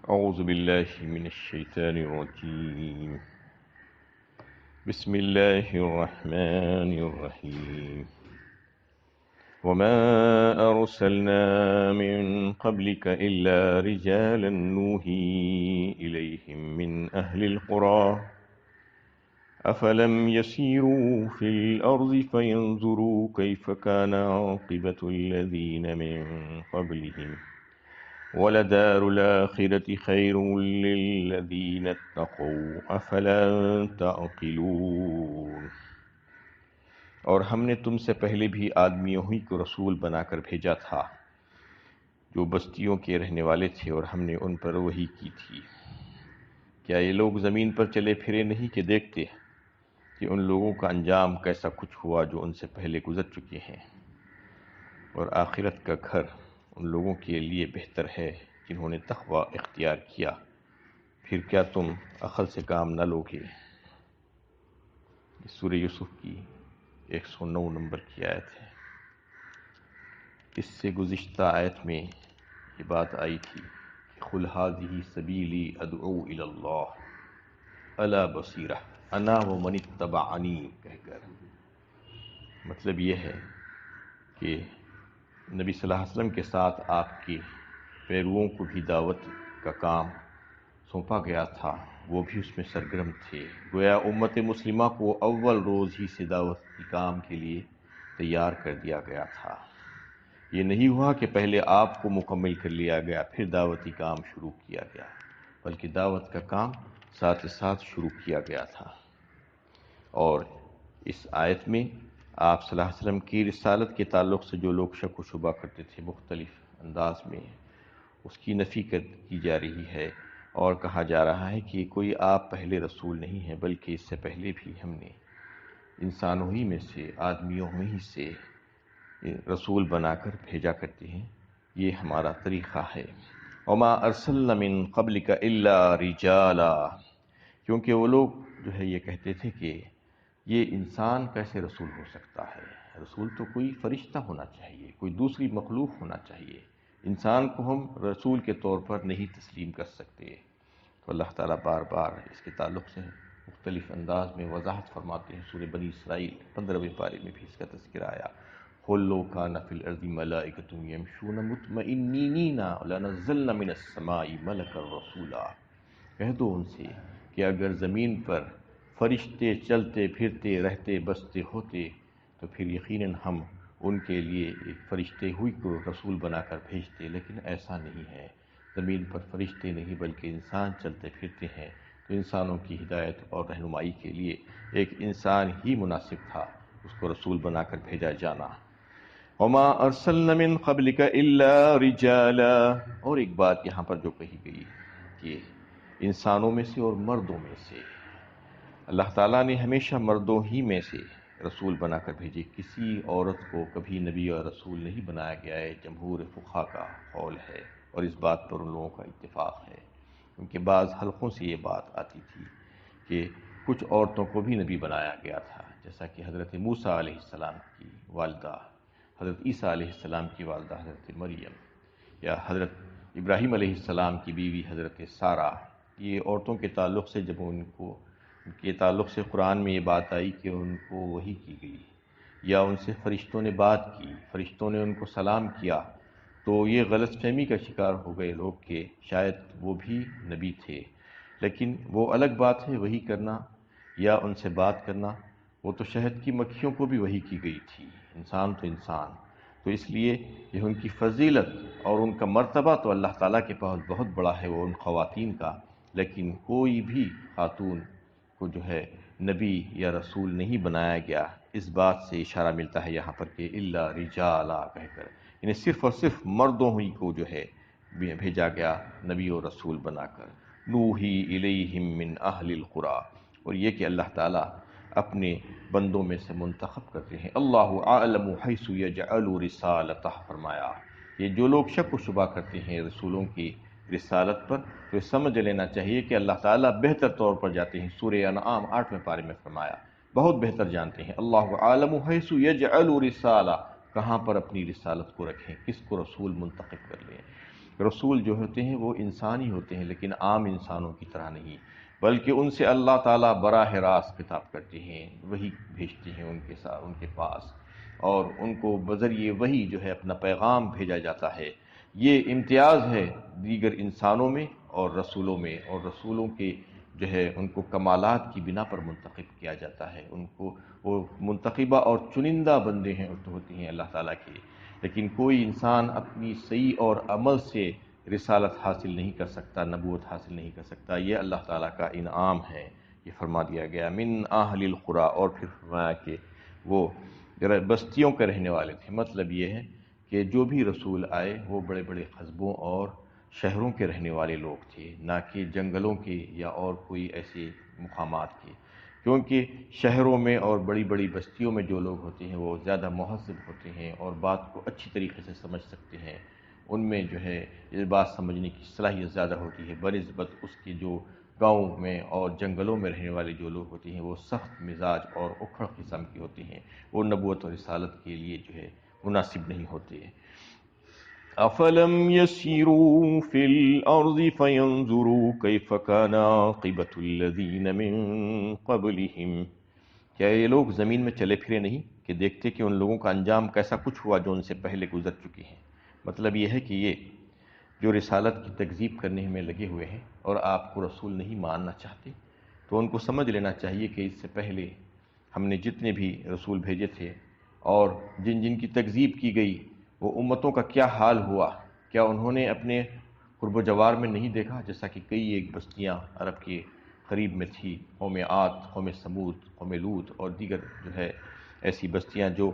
أعوذ بالله من الشيطان الرجيم. بسم الله الرحمن الرحيم. وما أرسلنا من قبلك إلا رجالا نوحي إليهم من أهل القرى أفلم يسيروا في الأرض فينظروا كيف كان عاقبة الذين من قبلهم وَلَدَارُ الْآخِرَةِ خَيْرٌ لِّلَّذِينَ اتَّقَوْا أَفَلَا تَعْقِلُونَ۔ اور ہم نے تم سے پہلے بھی آدمیوں ہی کو رسول بنا کر بھیجا تھا جو بستیوں کے رہنے والے تھے، اور ہم نے ان پر وحی کی تھی۔ کیا یہ لوگ زمین پر چلے پھرے نہیں کہ دیکھتے کہ ان لوگوں کا انجام کیسا کچھ ہوا جو ان سے پہلے گزر چکے ہیں، اور آخرت کا گھر ان لوگوں کے لیے بہتر ہے جنہوں نے تقوی اختیار کیا۔ پھر کیا تم عقل سے کام نہ لوگے؟ سورہ یوسف کی 109 نمبر کی آیت ہے۔ اس سے گزشتہ آیت میں یہ بات آئی تھی کہ قُلْ هَٰذِهِ سَبِيلِي أَدْعُو إِلَى اللَّهِ عَلَىٰ بَصِيرَةٍ أَنَا وَمَنِ اتَّبَعَنِي کہہ کر، مطلب یہ ہے کہ نبی صلی اللہ علیہ وسلم کے ساتھ آپ کے پیرووں کو بھی دعوت کا کام سونپا گیا تھا، وہ بھی اس میں سرگرم تھے۔ گویا امت مسلمہ کو اول روز ہی سے دعوت کے کام کے لیے تیار کر دیا گیا تھا۔ یہ نہیں ہوا کہ پہلے آپ کو مکمل کر لیا گیا پھر دعوتی کام شروع کیا گیا، بلکہ دعوت کا کام ساتھ ساتھ شروع کیا گیا تھا۔ اور اس آیت میں آپ صلی اللہ علیہ وسلم کی رسالت کے تعلق سے جو لوگ شک و شبہ کرتے تھے مختلف انداز میں، اس کی نفی کی جا رہی ہے، اور کہا جا رہا ہے کہ کوئی آپ پہلے رسول نہیں ہے، بلکہ اس سے پہلے بھی ہم نے انسانوں ہی میں سے، آدمیوں ہی سے رسول بنا کر بھیجا کرتے ہیں، یہ ہمارا طریقہ ہے۔ وما ارسلنا من قبلک الا رجالا، کیونکہ وہ لوگ جو ہے یہ کہتے تھے کہ یہ انسان کیسے رسول ہو سکتا ہے، رسول تو کوئی فرشتہ ہونا چاہیے، کوئی دوسری مخلوق ہونا چاہیے، انسان کو ہم رسول کے طور پر نہیں تسلیم کر سکتے۔ تو اللہ تعالیٰ بار بار اس کے تعلق سے مختلف انداز میں وضاحت فرماتے ہیں۔ سورہ بنی اسرائیل 15ویں پارے میں بھی اس کا تذکرہ آیا۔ قُل لَوْ كَانَ فِي الْأَرْضِ مَلَائِكَةٌ يَمْشُونَ مُطْمَئِنِّينَ لَنَزَّلْنَا مِنَ السَّمَاءِ مَلَكًا رَّسُولًا، کہہ دو ان سے کہ اگر زمین پر فرشتے چلتے پھرتے رہتے بستے ہوتے تو پھر یقیناً ہم ان کے لیے ایک فرشتے ہوئی کو رسول بنا کر بھیجتے، لیکن ایسا نہیں ہے۔ زمین پر فرشتے نہیں بلکہ انسان چلتے پھرتے ہیں، تو انسانوں کی ہدایت اور رہنمائی کے لیے ایک انسان ہی مناسب تھا، اس کو رسول بنا کر بھیجا جانا۔ وما ارسلنا من قبلک الا رجالا، اور ایک بات یہاں پر جو کہی گئی کہ انسانوں میں سے اور مردوں میں سے، اللہ تعالیٰ نے ہمیشہ مردوں ہی میں سے رسول بنا کر بھیجے، کسی عورت کو کبھی نبی اور رسول نہیں بنایا گیا ہے، جمہور فقہا کا قول ہے، اور اس بات پر ان لوگوں کا اتفاق ہے، کیونکہ بعض حلقوں سے یہ بات آتی تھی کہ کچھ عورتوں کو بھی نبی بنایا گیا تھا، جیسا کہ حضرت موسیٰ علیہ السلام کی والدہ، حضرت عیسیٰ علیہ السلام کی والدہ حضرت مریم، یا حضرت ابراہیم علیہ السلام کی بیوی حضرت سارہ۔ یہ عورتوں کے تعلق سے جب ان کے تعلق سے قرآن میں یہ بات آئی کہ ان کو وحی کی گئی، یا ان سے فرشتوں نے بات کی، فرشتوں نے ان کو سلام کیا، تو یہ غلط فہمی کا شکار ہو گئے لوگ کہ شاید وہ بھی نبی تھے، لیکن وہ الگ بات ہے، وحی کرنا یا ان سے بات کرنا، وہ تو شہد کی مکھیوں کو بھی وحی کی گئی تھی، انسان تو انسان۔ تو اس لیے یہ ان کی فضیلت اور ان کا مرتبہ تو اللہ تعالیٰ کے پاس بہت بڑا ہے، وہ ان خواتین کا، لیکن کوئی بھی خاتون کو جو ہے نبی یا رسول نہیں بنایا گیا۔ اس بات سے اشارہ ملتا ہے یہاں پر کہ الا رجالا کہہ کر، یعنی صرف اور صرف مردوں ہی کو جو ہے بھیجا گیا نبی اور رسول بنا کر۔ نوحی الیہم من اہل القری، اور یہ کہ اللہ تعالیٰ اپنے بندوں میں سے منتخب کرتے ہیں۔ اللہ اعلم حیث یجعل رسالتہ، فرمایا یہ جو لوگ شک و شبہ کرتے ہیں رسولوں کی رسالت پر، تو یہ سمجھ لینا چاہیے کہ اللہ تعالیٰ بہتر طور پر جاتے ہیں۔ سورہ انعام 8ویں پارے میں فرمایا بہت بہتر جانتے ہیں۔ اللہ عالم حیث یجعل رسالہ، کہاں پر اپنی رسالت کو رکھیں، کس کو رسول منتخب کر لیں۔ رسول جو ہوتے ہیں وہ انسان ہی ہوتے ہیں، لیکن عام انسانوں کی طرح نہیں، بلکہ ان سے اللہ تعالیٰ براہ راست خطاب کرتے ہیں، وہی بھیجتے ہیں ان کے ساتھ، ان کے پاس، اور ان کو بذریعہ وہی جو ہے اپنا پیغام بھیجا جاتا ہے۔ یہ امتیاز ہے دیگر انسانوں میں اور رسولوں میں، اور رسولوں کے جو ہے ان کو کمالات کی بنا پر منتخب کیا جاتا ہے، ان کو وہ منتخبہ اور چنندہ بندے ہیں ہوتے ہیں اللہ تعالیٰ کے، لیکن کوئی انسان اپنی صحیح اور عمل سے رسالت حاصل نہیں کر سکتا، نبوت حاصل نہیں کر سکتا، یہ اللہ تعالیٰ کا انعام ہے۔ یہ فرما دیا گیا من اہل القری، اور پھر فرمایا کہ وہ بستیوں کے رہنے والے تھے۔ مطلب یہ ہے کہ جو بھی رسول آئے وہ بڑے بڑے قصبوں اور شہروں کے رہنے والے لوگ تھے، نہ کہ جنگلوں کے یا اور کوئی ایسے مقامات کے، کیونکہ شہروں میں اور بڑی بڑی بستیوں میں جو لوگ ہوتے ہیں وہ زیادہ مہذب ہوتے ہیں اور بات کو اچھی طریقے سے سمجھ سکتے ہیں، ان میں جو ہے یہ بات سمجھنے کی صلاحیت زیادہ ہوتی ہے بنسبت اس کے جو گاؤں میں اور جنگلوں میں رہنے والے جو لوگ ہوتے ہیں وہ سخت مزاج اور اکھڑ قسم کے ہوتے ہیں، وہ نبوت اور رسالت کے لیے جو ہے مناسب نہیں ہوتے۔ افلم يسيروا في الارض فينظروا كيف كان عاقبة الذين من قبلهم، کیا یہ لوگ زمین میں چلے پھرے نہیں کہ دیکھتے کہ ان لوگوں کا انجام کیسا کچھ ہوا جو ان سے پہلے گزر چکے ہیں۔ مطلب یہ ہے کہ یہ جو رسالت کی تکذیب کرنے میں لگے ہوئے ہیں اور آپ کو رسول نہیں ماننا چاہتے، تو ان کو سمجھ لینا چاہیے کہ اس سے پہلے ہم نے جتنے بھی رسول بھیجے تھے اور جن جن کی تکذیب کی گئی وہ امتوں کا کیا حال ہوا، کیا انہوں نے اپنے قرب و جوار میں نہیں دیکھا؟ جیسا کہ کئی ایک بستیاں عرب کے قریب میں تھی، قوم عاد، قوم سمود، قوم لوط اور دیگر جو ہے ایسی بستیاں جو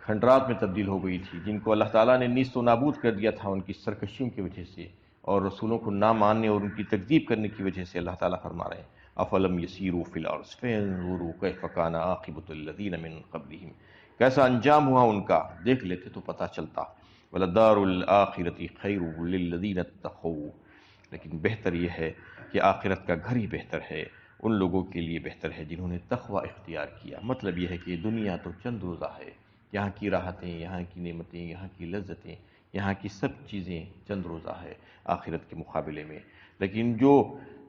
کھنڈرات میں تبدیل ہو گئی تھی، جن کو اللہ تعالیٰ نے نیست و نابود کر دیا تھا ان کی سرکشیوں کی وجہ سے اور رسولوں کو نہ ماننے اور ان کی تکذیب کرنے کی وجہ سے۔ اللہ تعالیٰ فرما رہے ہیں افلم یسیروا فی الارض فینظروا کیف کان عاقبۃ الذین من قبلہم، کیسا انجام ہوا ان کا دیکھ لیتے تو پتہ چلتا۔ وَلَدَارُ الْآخِرَةِ خَيْرٌ لِلَّذِينَ اتَّقَوْا، لیکن بہتر یہ ہے کہ آخرت کا گھر ہی بہتر ہے ان لوگوں کے لیے بہتر ہے جنہوں نے تقوی اختیار کیا۔ مطلب یہ ہے کہ دنیا تو چند روزہ ہے، یہاں کی راحتیں، یہاں کی نعمتیں، یہاں کی لذتیں، یہاں کی سب چیزیں چند روزہ ہے آخرت کے مقابلے میں، لیکن جو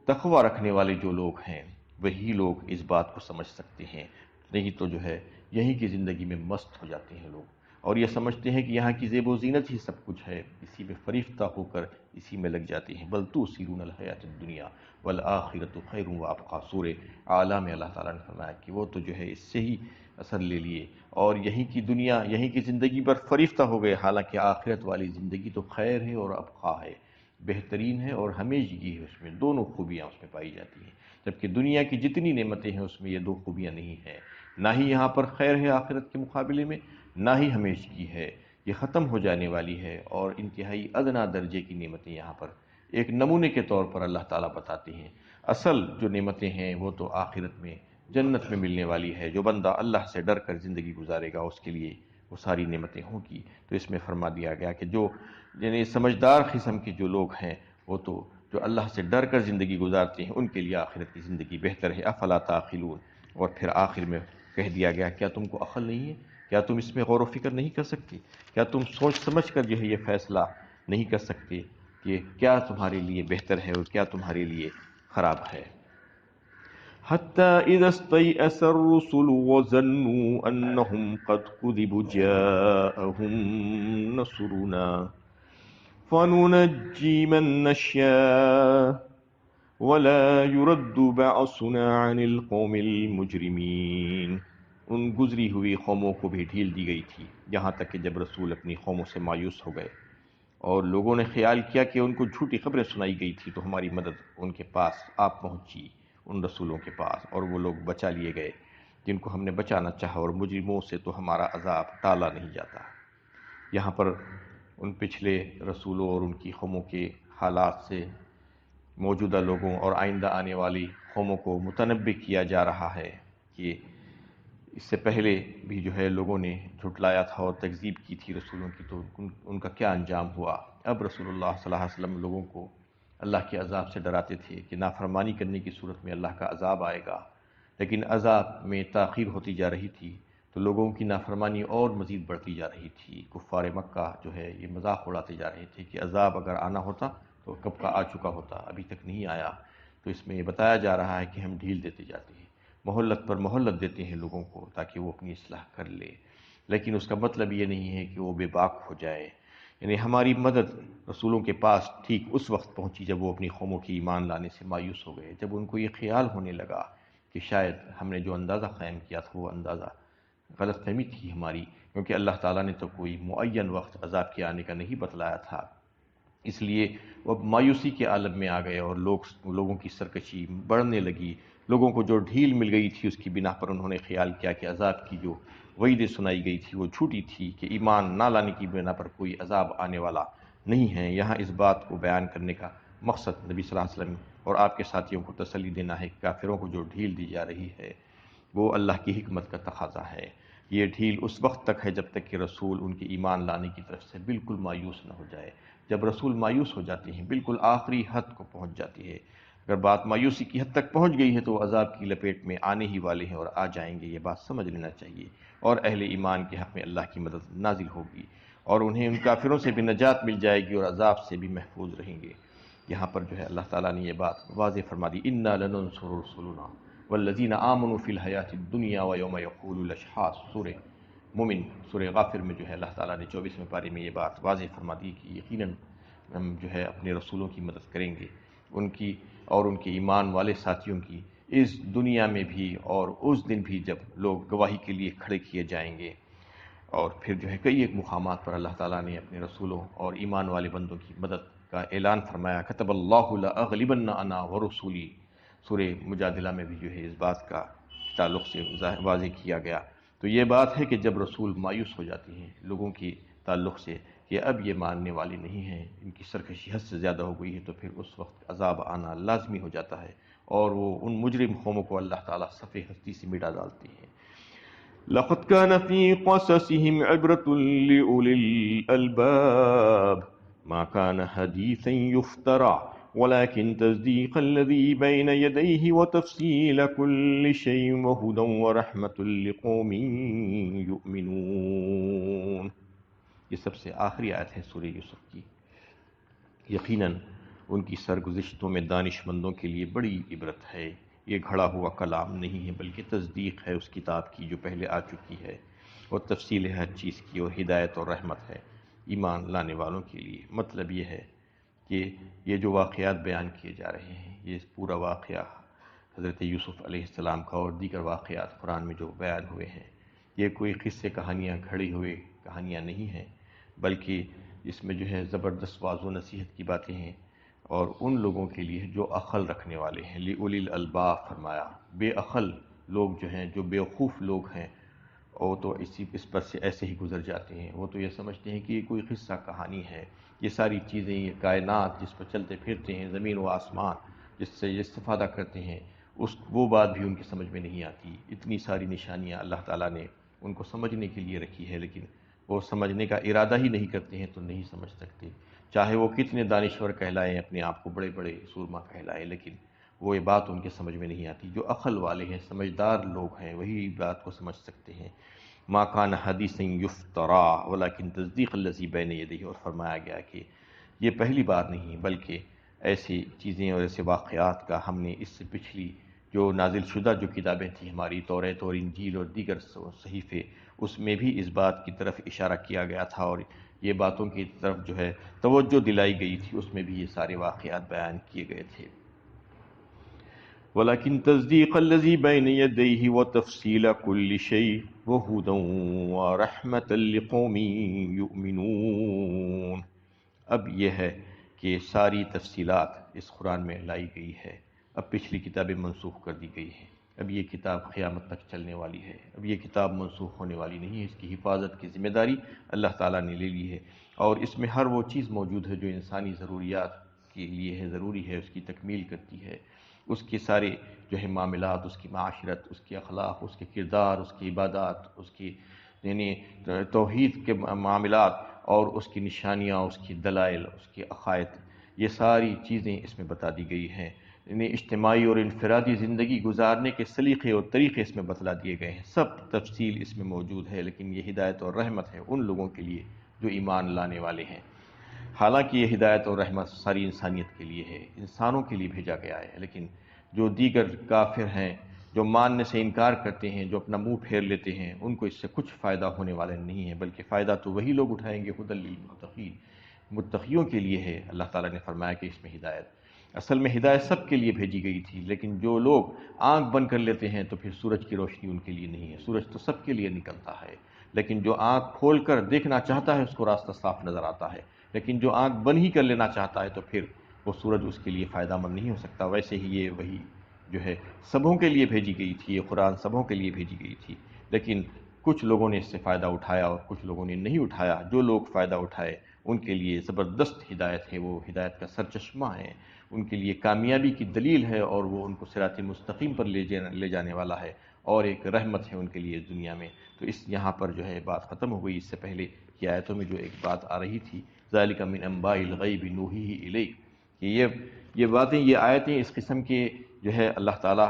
تقوی رکھنے والے جو لوگ ہیں وہی لوگ اس بات کو سمجھ سکتے ہیں، نہیں تو جو ہے یہیں کی زندگی میں مست ہو جاتے ہیں لوگ اور یہ سمجھتے ہیں کہ یہاں کی زیب و زینت ہی سب کچھ ہے، اسی میں فریفتہ ہو کر اسی میں لگ جاتے ہیں۔ بل تؤثرون الحیات الدنیا والآخرۃ خیر وابقیٰ، سورہ اعلیٰ میں اللہ تعالیٰ نے فرمایا کہ وہ تو جو ہے اس سے ہی اثر لے لیے اور یہیں کی دنیا، یہیں کی زندگی پر فریفتہ ہو گئے، حالانکہ آخرت والی زندگی تو خیر ہے اور ابقیٰ ہے، بہترین ہے اور ہمیشگی ہے، اس میں دونوں خوبیاں اس میں پائی جاتی ہیں، جبکہ دنیا کی جتنی نعمتیں ہیں اس میں یہ دو خوبیاں نہیں ہیں، نہ ہی یہاں پر خیر ہے آخرت کے مقابلے میں، نہ ہی ہمیشگی ہے، یہ ختم ہو جانے والی ہے اور انتہائی ادنا درجے کی نعمتیں یہاں پر ایک نمونے کے طور پر اللہ تعالیٰ بتاتے ہیں۔ اصل جو نعمتیں ہیں وہ تو آخرت میں جنت میں ملنے والی ہے، جو بندہ اللہ سے ڈر کر زندگی گزارے گا اس کے لیے وہ ساری نعمتیں ہوں گی۔ تو اس میں فرما دیا گیا کہ جو یعنی سمجھدار قسم کے جو لوگ ہیں وہ تو جو اللہ سے ڈر کر زندگی گزارتے ہیں ان کے لیے آخرت کی زندگی بہتر ہے۔ افلا تعقلون، اور پھر آخر میں کہہ دیا گیا کیا تم کو عقل نہیں ہے؟ کیا تم اس میں غور و فکر نہیں کر سکتے؟ کیا تم سوچ سمجھ کر جو ہے یہ فیصلہ نہیں کر سکتے کہ کیا تمہارے لیے بہتر ہے اور کیا تمہارے لیے خراب ہے؟ حَتَّى إِذَا اسْتَيْأَسَ الرُّسُلُ وَظَنُّوا أَنَّهُمْ قَدْ كُذِبُوا جَاءَهُمْ نَصْرُنَا فَنُنَجِّي مَن نَّشَاءُ وَلَا يُرَدُّ بَأْسُنَا عَنِ الْقَوْمِ الْمُجْرِمِينَ۔ ان گزری ہوئی قوموں کو بھی ڈھیل دی گئی تھی، یہاں تک کہ جب رسول اپنی قوموں سے مایوس ہو گئے اور لوگوں نے خیال کیا کہ ان کو جھوٹی خبریں سنائی گئی تھی تو ہماری مدد ان کے پاس آپ پہنچی، ان رسولوں کے پاس، اور وہ لوگ بچا لیے گئے جن کو ہم نے بچانا چاہا، اور مجرموں سے تو ہمارا عذاب ٹالا نہیں جاتا۔ یہاں پر ان پچھلے رسولوں اور ان کی قوموں کے حالات سے موجودہ لوگوں اور آئندہ آنے والی قوموں کو متنبع کیا جا رہا ہے کہ اس سے پہلے بھی جو ہے لوگوں نے جھٹلایا تھا اور تکذیب کی تھی رسولوں کی، تو ان کا کیا انجام ہوا۔ اب رسول اللہ صلی اللہ علیہ وسلم لوگوں کو اللہ کے عذاب سے ڈراتے تھے کہ نافرمانی کرنے کی صورت میں اللہ کا عذاب آئے گا، لیکن عذاب میں تاخیر ہوتی جا رہی تھی تو لوگوں کی نافرمانی اور مزید بڑھتی جا رہی تھی۔ کفار مکہ جو ہے یہ مذاق اڑاتے جا رہے تھے کہ عذاب اگر آنا ہوتا تو کب کا آ چکا ہوتا، ابھی تک نہیں آیا۔ تو اس میں یہ بتایا جا رہا ہے کہ ہم ڈھیل دیتے جاتے ہیں، مہلت پر مہلت دیتے ہیں لوگوں کو تاکہ وہ اپنی اصلاح کر لے، لیکن اس کا مطلب یہ نہیں ہے کہ وہ بے باک ہو جائے۔ یعنی ہماری مدد رسولوں کے پاس ٹھیک اس وقت پہنچی جب وہ اپنی قوموں کی ایمان لانے سے مایوس ہو گئے، جب ان کو یہ خیال ہونے لگا کہ شاید ہم نے جو اندازہ قائم کیا تھا وہ اندازہ غلط فہمی تھی ہماری، کیونکہ اللہ تعالیٰ نے تو کوئی معین وقت عذاب کے آنے کا نہیں بتلایا تھا۔ اس لیے وہ مایوسی کے عالم میں آ گئے اور لوگوں کی سرکشی بڑھنے لگی۔ لوگوں کو جو ڈھیل مل گئی تھی اس کی بنا پر انہوں نے خیال کیا کہ عذاب کی جو وعیدیں سنائی گئی تھی وہ جھوٹی تھی، کہ ایمان نہ لانے کی بنا پر کوئی عذاب آنے والا نہیں ہے۔ یہاں اس بات کو بیان کرنے کا مقصد نبی صلی اللہ علیہ وسلم اور آپ کے ساتھیوں کو تسلی دینا ہے کہ کافروں کو جو ڈھیل دی جا رہی ہے وہ اللہ کی حکمت کا تقاضا ہے۔ یہ ڈھیل اس وقت تک ہے جب تک کہ رسول ان کے ایمان لانے کی طرف سے بالکل مایوس نہ ہو جائے۔ جب رسول مایوس ہو جاتے ہیں، بالکل آخری حد کو پہنچ جاتی ہے، اگر بات مایوسی کی حد تک پہنچ گئی ہے تو وہ عذاب کی لپیٹ میں آنے ہی والے ہیں اور آ جائیں گے، یہ بات سمجھ لینا چاہیے۔ اور اہل ایمان کے حق میں اللہ کی مدد نازل ہوگی اور انہیں ان کافروں سے بھی نجات مل جائے گی اور عذاب سے بھی محفوظ رہیں گے۔ یہاں پر جو ہے اللہ تعالیٰ نے یہ بات واضح فرما دی، اِنَّا لَنَنصُرُ رُسُلُنَا وَالَّذِينَ آمَنُوا فِي الْحَيَاةِ الدُّنْيَا وَيَوْمَ يَقُولُ الْأَشْحَاصُ سورہ مومن سورہ غافر میں جو ہے اللہ تعالیٰ نے 24ویں پارے میں یہ بات واضح فرما دی کہ یقیناً ہم جو ہے اپنے رسولوں کی مدد کریں گے، ان کی اور ان کے ایمان والے ساتھیوں کی، اس دنیا میں بھی اور اس دن بھی جب لوگ گواہی کے لیے کھڑے کیے جائیں گے۔ اور پھر جو ہے کئی ایک مقامات پر اللہ تعالیٰ نے اپنے رسولوں اور ایمان والے بندوں کی مدد کا اعلان فرمایا، کتب اللہ لأغلبن انا ورسولی، سورہ مجادلہ میں بھی جو ہے اس بات کا تعلق سے واضح کیا گیا۔ تو یہ بات ہے کہ جب رسول مایوس ہو جاتے ہیں لوگوں کی تعلق سے کہ اب یہ ماننے والے نہیں ہیں، ان کی سرکشی حد سے زیادہ ہو گئی ہے، تو پھر اس وقت عذاب آنا لازمی ہو جاتا ہے اور وہ ان مجرم قوموں کو اللہ تعالیٰ صفِ ہستی سے مٹا ڈالتے ہیں۔ لقد كان في قصصهم عبرة لأولي الألباب ما كان حديثا يفترى ولكن تصديق الذي بين يديه وتفصيل كل شيء وهدى ورحمة لقوم يؤمنون۔ یہ سب سے آخری آیت ہے سورہ یوسف کی۔ یقیناً ان کی سرگزشتوں میں دانش مندوں کے لیے بڑی عبرت ہے۔ یہ گھڑا ہوا کلام نہیں ہے بلکہ تصدیق ہے اس کتاب کی جو پہلے آ چکی ہے، اور تفصیل ہے ہر چیز کی، اور ہدایت اور رحمت ہے ایمان لانے والوں کے لیے۔ مطلب یہ ہے کہ یہ جو واقعات بیان کیے جا رہے ہیں، یہ پورا واقعہ حضرت یوسف علیہ السلام کا اور دیگر واقعات قرآن میں جو بیان ہوئے ہیں، یہ کوئی قصے کہانیاں گھڑی ہوئے کہانیاں نہیں ہیں، بلکہ اس میں جو ہے زبردست واضح و نصیحت کی باتیں ہیں، اور ان لوگوں کے لیے جو عقل رکھنے والے ہیں۔ لِأُولِي الْأَلْبَابِ فرمایا، بے عقل لوگ جو ہیں، جو بیوقوف لوگ ہیں، وہ تو اس پر سے ایسے ہی گزر جاتے ہیں، وہ تو یہ سمجھتے ہیں کہ یہ کوئی قصہ کہانی ہے، یہ ساری چیزیں، یہ کائنات جس پر چلتے پھرتے ہیں، زمین و آسمان جس سے یہ استفادہ کرتے ہیں، وہ بات بھی ان کی سمجھ میں نہیں آتی۔ اتنی ساری نشانیاں اللہ تعالیٰ نے ان کو سمجھنے کے لیے رکھی ہے، لیکن وہ سمجھنے کا ارادہ ہی نہیں کرتے ہیں تو نہیں سمجھ سکتے، چاہے وہ کتنے دانشور کہلائیں، اپنے آپ کو بڑے بڑے سورما کہلائیں، لیکن وہ یہ بات ان کے سمجھ میں نہیں آتی۔ جو عقل والے ہیں، سمجھدار لوگ ہیں، وہی بات کو سمجھ سکتے ہیں۔ ما کان حدیثا یفترا ولکن تصدیق الذی بین یدیہ، اور فرمایا گیا کہ یہ پہلی بار نہیں بلکہ ایسی چیزیں اور ایسے واقعات کا ہم نے اس سے پچھلی جو نازل شدہ جو کتابیں تھیں ہماری، توریت اور انجیل اور دیگر صحیفے، اس میں بھی اس بات کی طرف اشارہ کیا گیا تھا اور یہ باتوں کی طرف جو ہے توجہ دلائی گئی تھی، اس میں بھی یہ سارے واقعات بیان کیے گئے تھے۔ وَلَكِن تَصْدِيقَ الَّذِي بَيْنَ يَدَيْهِ وَتَفْصِيلَ كُلِّ شَيْءٍ وَهُدًى وَرَحْمَةً لِقَوْمٍ يُؤْمِنُونَ۔ اب یہ ہے کہ ساری تفصیلات اس قرآن میں لائی گئی ہے، اب پچھلی کتابیں منسوخ کر دی گئی ہیں، اب یہ کتاب قیامت تک چلنے والی ہے، اب یہ کتاب منسوخ ہونے والی نہیں ہے، اس کی حفاظت کی ذمہ داری اللہ تعالیٰ نے لے لی ہے، اور اس میں ہر وہ چیز موجود ہے جو انسانی ضروریات کے لیے ہے، ضروری ہے، اس کی تکمیل کرتی ہے، اس کے سارے جو ہے معاملات، اس کی معاشرت، اس کے اخلاق، اس کے کردار، اس کی عبادات، اس کی یعنی توحید کے معاملات اور اس کی نشانیاں، اس کی دلائل، اس کے عقائد، یہ ساری چیزیں اس میں بتا دی گئی ہیں۔ اجتماعی اور انفرادی زندگی گزارنے کے سلیقے اور طریقے اس میں بتلا دیے گئے ہیں، سب تفصیل اس میں موجود ہے، لیکن یہ ہدایت اور رحمت ہے ان لوگوں کے لیے جو ایمان لانے والے ہیں۔ حالانکہ یہ ہدایت اور رحمت ساری انسانیت کے لیے ہے، انسانوں کے لیے بھیجا گیا ہے، لیکن جو دیگر کافر ہیں، جو ماننے سے انکار کرتے ہیں، جو اپنا منہ پھیر لیتے ہیں، ان کو اس سے کچھ فائدہ ہونے والا نہیں ہے، بلکہ فائدہ تو وہی لوگ اٹھائیں گے ھدی للمتقین، متقیوں کے لیے ہے۔ اللہ تعالیٰ نے فرمایا کہ اس میں ہدایت، اصل میں ہدایت سب کے لیے بھیجی گئی تھی، لیکن جو لوگ آنکھ بند کر لیتے ہیں تو پھر سورج کی روشنی ان کے لیے نہیں ہے۔ سورج تو سب کے لیے نکلتا ہے، لیکن جو آنکھ کھول کر دیکھنا چاہتا ہے اس کو راستہ صاف نظر آتا ہے، لیکن جو آنکھ بند ہی کر لینا چاہتا ہے تو پھر وہ سورج اس کے لیے فائدہ مند نہیں ہو سکتا۔ ویسے ہی یہ وہی جو ہے سبوں کے لیے بھیجی گئی تھی، یہ قرآن سبوں کے لیے بھیجی گئی تھی، لیکن کچھ لوگوں نے اس سے فائدہ اٹھایا اور کچھ لوگوں نے نہیں اٹھایا۔ جو لوگ فائدہ اٹھائے ان کے لیے زبردست ہدایت ہے، وہ ہدایت کا سرچشمہ ہے، ان کے لیے کامیابی کی دلیل ہے، اور وہ ان کو صراط مستقیم پر لے جانے والا ہے، اور ایک رحمت ہے ان کے لیے دنیا میں۔ تو اس یہاں پر جو ہے بات ختم ہو گئی۔ اس سے پہلے کی آیتوں میں جو ایک بات آ رہی تھی، ذالک من انباء الغیب نوحیہ الیک، کہ یہ باتیں، یہ آیتیں اس قسم کے جو ہے اللہ تعالیٰ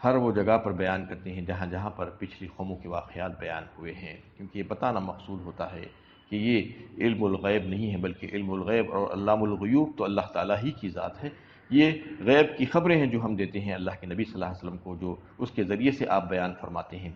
ہر وہ جگہ پر بیان کرتے ہیں جہاں جہاں پر پچھلی قوموں کے واقعات بیان ہوئے ہیں، کیونکہ یہ بتانا مقصود ہوتا ہے کہ یہ علم الغیب نہیں ہے، بلکہ علم الغیب اور علام الغیوب تو اللہ تعالیٰ ہی کی ذات ہے۔ یہ غیب کی خبریں ہیں جو ہم دیتے ہیں اللہ کے نبی صلی اللہ علیہ وسلم کو، جو اس کے ذریعے سے آپ بیان فرماتے ہیں۔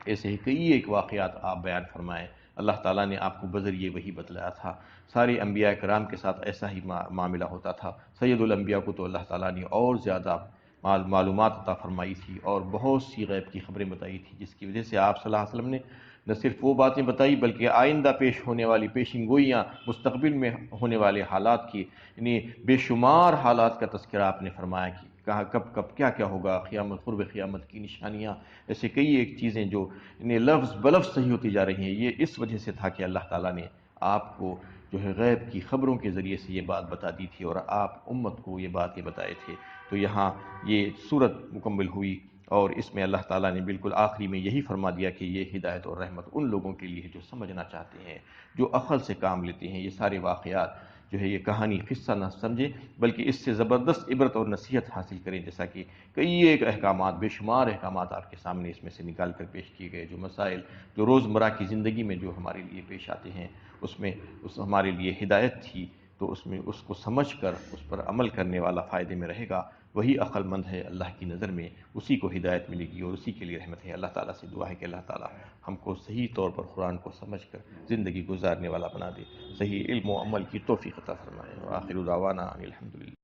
ایسے ہی کئی ایک واقعات آپ بیان فرمائیں، اللہ تعالیٰ نے آپ کو بذریعے وہی بتلایا تھا۔ سارے انبیاء کرام کے ساتھ ایسا ہی معاملہ ہوتا تھا۔ سید الانبیاء کو تو اللہ تعالیٰ نے اور زیادہ معلومات عطا فرمائی تھی اور بہت سی غیب کی خبریں بتائی تھی، جس کی وجہ سے آپ صلی اللہ علیہ وسلم نے نہ صرف وہ باتیں بتائی بلکہ آئندہ پیش ہونے والی پیشین گوئیاں، مستقبل میں ہونے والے حالات کی، یعنی بے شمار حالات کا تذکرہ آپ نے فرمایا کہ کہاں کب کیا کیا ہوگا، قیامت، قرب قیامت کی نشانیاں، ایسے کئی ایک چیزیں جو لفظ بلفظ صحیح ہوتی جا رہی ہیں۔ یہ اس وجہ سے تھا کہ اللہ تعالیٰ نے آپ کو جو ہے غیب کی خبروں کے ذریعے سے یہ بات بتا دی تھی، اور آپ امت کو یہ باتیں بتائے تھے۔ تو یہاں یہ صورت مکمل ہوئی، اور اس میں اللہ تعالیٰ نے بالکل آخری میں یہی فرما دیا کہ یہ ہدایت اور رحمت ان لوگوں کے لیے ہے جو سمجھنا چاہتے ہیں، جو عقل سے کام لیتے ہیں۔ یہ سارے واقعات جو ہے یہ کہانی قصہ نہ سمجھیں، بلکہ اس سے زبردست عبرت اور نصیحت حاصل کریں، جیسا کہ کئی ایک احکامات، بے شمار احکامات آپ کے سامنے اس میں سے نکال کر پیش کیے گئے، جو مسائل جو روزمرہ کی زندگی میں جو ہمارے لیے پیش آتے ہیں، اس ہمارے لیے ہدایت تھی۔ تو اس میں اس کو سمجھ کر اس پر عمل کرنے والا فائدے میں رہے گا، وہی عقل مند ہے اللہ کی نظر میں، اسی کو ہدایت ملے گی اور اسی کے لیے رحمت ہے۔ اللہ تعالیٰ سے دعا ہے کہ اللہ تعالیٰ ہم کو صحیح طور پر قرآن کو سمجھ کر زندگی گزارنے والا بنا دے، صحیح علم و عمل کی توفیق عطا فرمائے۔ وآخر دعوانا ان الحمد للہ۔